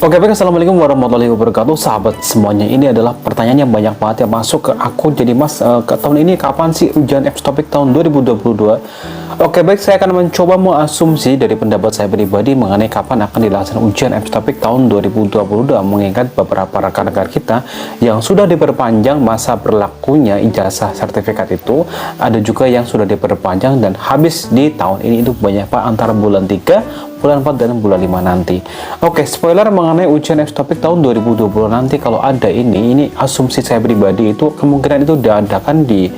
Oke baik, assalamualaikum warahmatullahi wabarakatuh sahabat semuanya. Ini adalah pertanyaan yang banyak banget yang masuk ke aku. Jadi mas, ke tahun ini kapan sih ujian F-Topik tahun 2022? Oke baik, saya akan mencoba mengasumsi dari pendapat saya pribadi mengenai kapan akan dilaksanakan ujian F-Topik tahun 2022, mengingat beberapa rekan-rekan kita yang sudah diperpanjang masa berlakunya ijazah sertifikat itu, ada juga yang sudah diperpanjang dan habis di tahun ini. Itu banyak pak, antara bulan 3, bulan 4 dan bulan 5 nanti. Oke, spoiler mengenai ujian F-Topik tahun 2020 nanti, kalau ada ini asumsi saya pribadi itu kemungkinan itu diadakan di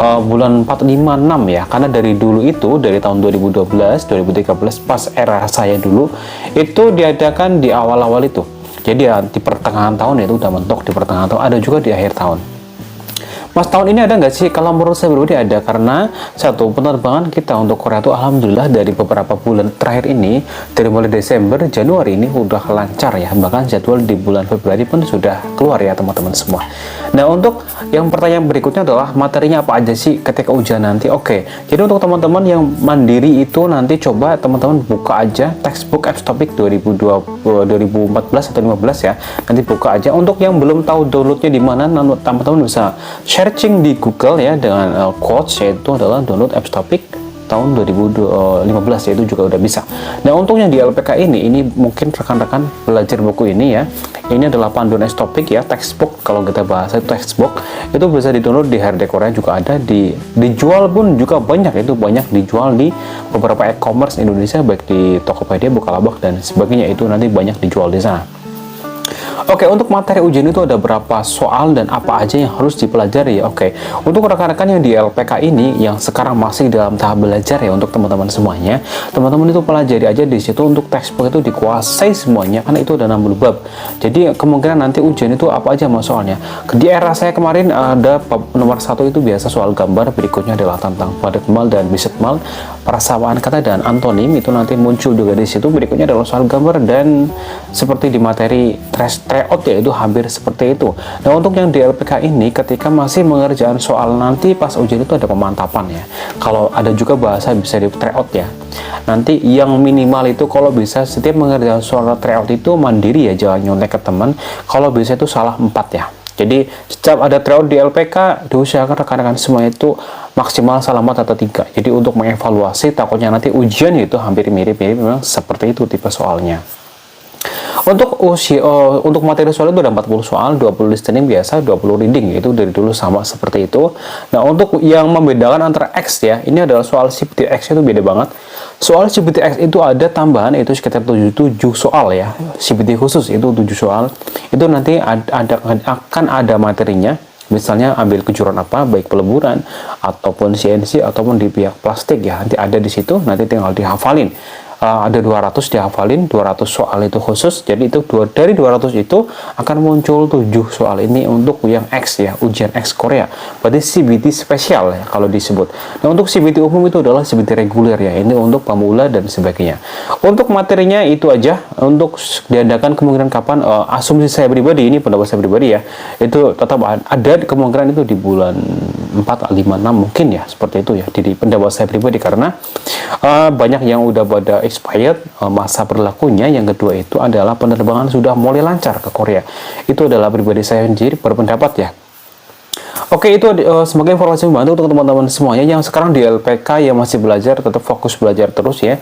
bulan 4, 5, 6 ya. Karena dari dulu itu, dari tahun 2012, 2013 pas era saya dulu, itu diadakan di awal-awal itu. Jadi ya di pertengahan tahun itu udah mentok di pertengahan tahun, ada juga di akhir tahun. Mas, tahun ini ada nggak sih? Kalau menurut saya pribadi ada, karena satu, penerbangan kita untuk Korea itu alhamdulillah dari beberapa bulan terakhir ini, dari mulai Desember, Januari ini udah lancar ya, bahkan jadwal di bulan Februari pun sudah keluar ya teman-teman semua. Nah, untuk yang pertanyaan berikutnya adalah materinya apa aja sih ketika ujian nanti? Oke, jadi untuk teman-teman yang mandiri itu nanti coba teman-teman buka aja textbook F-Topik 2014 atau 15 ya, nanti buka aja. Untuk yang belum tahu downloadnya di mana, teman-teman bisa searching di Google ya dengan quotes, yaitu adalah download F-Topik tahun 2015 ya, itu juga udah bisa. Nah, untuk yang di LPK ini mungkin rekan-rekan belajar buku ini ya, ini adalah panduan F-Topik ya, textbook, kalau kita bahasa itu textbook, itu bisa di-download di HRD Korea, juga ada dijual pun juga banyak, itu banyak dijual di beberapa e-commerce Indonesia, baik di Tokopedia, Bukalapak dan sebagainya, itu nanti banyak dijual di sana. Oke, untuk materi ujian itu ada berapa soal dan apa aja yang harus dipelajari ya. Oke, untuk rekan-rekan yang di LPK ini yang sekarang masih dalam tahap belajar ya, untuk teman-teman semuanya, teman-teman itu pelajari aja di situ. Untuk textbook itu dikuasai semuanya, karena itu ada 60 bab. Jadi kemungkinan nanti ujian itu apa aja mas soalnya. Di era saya kemarin ada bab nomor 1 itu biasa soal gambar, berikutnya adalah tentang padat mal dan biset mal, persamaan kata dan antonim, itu nanti muncul juga di situ. Berikutnya adalah soal gambar, dan seperti di materi tryout ya, itu hampir seperti itu. Nah, untuk yang di LPK ini ketika masih mengerjakan soal, nanti pas ujian itu ada pemantapan ya. Kalau ada juga bahasa bisa di tryout ya. Nanti yang minimal itu kalau bisa setiap mengerjakan soal tryout itu mandiri ya, jangan nyontek ke teman. Kalau bisa itu salah 4 ya. Jadi setiap ada tryout di LPK diusahakan rekan-rekan semua itu maksimal salah 4 atau 3. Jadi untuk mengevaluasi, takutnya nanti ujian itu hampir mirip-mirip, memang seperti itu tipe soalnya. Untuk materi soal itu ada 40 soal, 20 listening biasa, 20 reading, itu dari dulu sama seperti itu. Nah, untuk yang membedakan antara X ya, ini adalah soal CPT X itu beda banget. Soal CPT X itu ada tambahan, itu sekitar 7 soal ya. CPT khusus itu 7 soal. Itu nanti akan ada materinya. Misalnya ambil kejuruan apa, baik peleburan ataupun CNC ataupun di pihak plastik ya, nanti ada di situ, nanti tinggal dihafalin. Ada 200 dihafalin, 200 soal itu khusus. Jadi itu dari 200 itu akan muncul 7 soal ini untuk yang X ya, ujian X Korea. Berarti CBT spesial ya kalau disebut. Nah, untuk CBT umum itu adalah CBT reguler ya, ini untuk pemula dan sebagainya. Untuk materinya itu aja. Untuk diadakan kemungkinan kapan, asumsi saya pribadi, ini pendapat saya pribadi ya, itu tetap ada kemungkinan itu di bulan 4, 5, 6 mungkin ya, seperti itu ya, di pendapat saya pribadi. Karena banyak yang udah pada expired masa berlakunya. Yang kedua itu adalah penerbangan sudah mulai lancar ke Korea. Itu adalah pribadi saya sendiri berpendapat ya. Oke, itu sebagai informasi membantu untuk teman-teman semuanya yang sekarang di LPK yang masih belajar, tetap fokus belajar terus ya.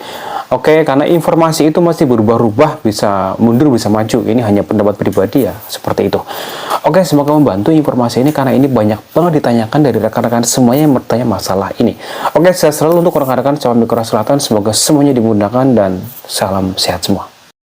Oke, karena informasi itu masih berubah-ubah, bisa mundur bisa maju. Ini hanya pendapat pribadi ya, seperti itu. Oke, semoga membantu informasi ini, karena ini banyak banget ditanyakan dari rekan-rekan semuanya yang bertanya masalah ini. Oke, saya selalu untuk rekan-rekan calon di Korea Selatan, semoga semuanya dimudahkan dan salam sehat semua.